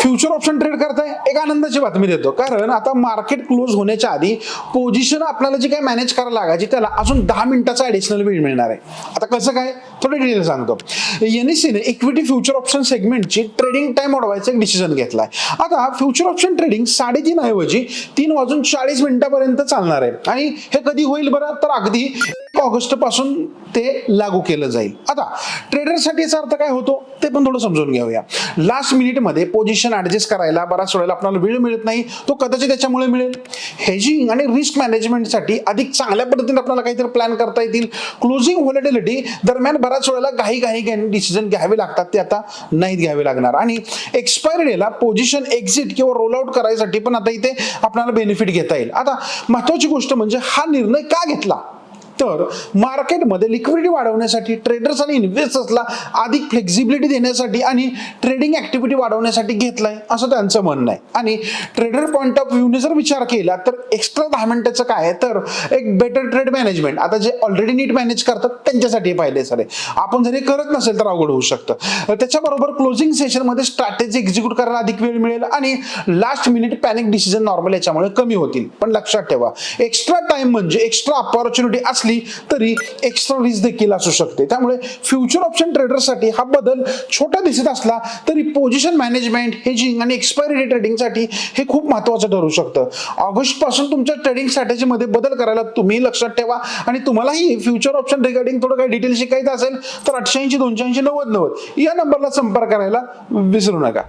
Future option trade करताय, एक आनंदाची बातमी देतो, कारण आता मार्केट क्लोज होण्याच्या आधी पोझिशन आपल्याला जी काय मॅनेज करायला लागायची त्याला अजून 10 मिनिटाचा ऍडिशनल वेळ मिळणार आहे. आता कसं काय थोडं डिटेल सांगतो. एनएससीने इक्विटी फ्युचर ऑप्शन सेगमेंटची ट्रेडिंग टाइम वाढवायचा एक डिसिजन घेतलाय. आता फ्युचर ऑप्शन ट्रेडिंग 3:30 ऐवजी 3:40 चालणार आहे आणि हे कधी होईल बरं, तर अगदी 1 ऑगस्ट पासून ते लागू केलं जाईल. आता ट्रेडरसाठी याचा अर्थ काय होतो ते पण थोडं समजून घेऊया. लास्ट मिनिटमध्ये पोझिशन ऍडजस्ट करायला बराच वेळेला आपल्याला वेळ मिळत नाही, तो कदाचित त्याच्यामुळे मिळेल. हेजिंग आणि रिस्क मॅनेजमेंटसाठी अधिक चांगल्या पद्धतीने आपल्याला काहीतरी प्लॅन करता येतील. क्लोजिंग व्हॉलेटिलिटी दरम्यान बराच वेळेला घाई डिसिजन घ्यावे लागतात, ते आता नाहीत घ्यावे लागणार. आणि एक्सपायरी डेला पोझिशन एक्झिट किंवा रोल आउट करायसाठी पण आता इथे आपल्याला बेनिफिट घेता येईल. आता महत्वाची गोष्ट म्हणजे हा निर्णय का घेतला, तर मार्केटमध्ये लिक्विडिटी वाढवण्यासाठी, ट्रेडर्स आणि इन्व्हेस्टर्सला अधिक फ्लेक्झिबिलिटी देण्यासाठी आणि ट्रेडिंग ऍक्टिव्हिटी वाढवण्यासाठी घेतलाय असं त्यांचं म्हणणं आहे. आणि ट्रेडर पॉइंट ऑफ व्ह्यूने जर विचार केला तर एक्स्ट्रा 10 मिनिटाचं काय आहे, तर एक बेटर ट्रेड मॅनेजमेंट. आता जे ऑलरेडी नीट मॅनेज करतात त्यांच्यासाठी फायदे सर आहे. आपण जर हे करत नसेल तर अवघड होऊ शकतं. त्याच्याबरोबर क्लोजिंग सेशनमध्ये स्ट्रॅटेजी एक्झिक्यूट करायला अधिक वेळ मिळेल आणि last minute panic decision normal याच्यामुळे कमी होतील. पण लक्षात ठेवा, एक्स्ट्रा टाइम म्हणजे एक्स्ट्रा अपॉर्च्युनिटी असली तरी एक्स्ट्रा रिस्क देखील असू शकते. त्यामुळे फ्युचर ऑप्शन ट्रेडरसाठी हा बदल छोटा दिसत असला तरी पोझिशन मॅनेजमेंट, हेजिंग आणि एक्सपायरी डे ट्रेडिंगसाठी हे खूप महत्त्वाचं ठरू शकतं. ऑगस्ट पासून तुमच्या ट्रेडिंग स्ट्रॅटेजीमध्ये बदल करायला तुम्ही लक्षात ठेवा. आणि तुम्हालाही फ्युचर ऑप्शन रिगार्डिंग थोडं काही डिटेल शिकायचं असेल तर 88 280 90 90 या नंबरला संपर्क करायला विसरू नका.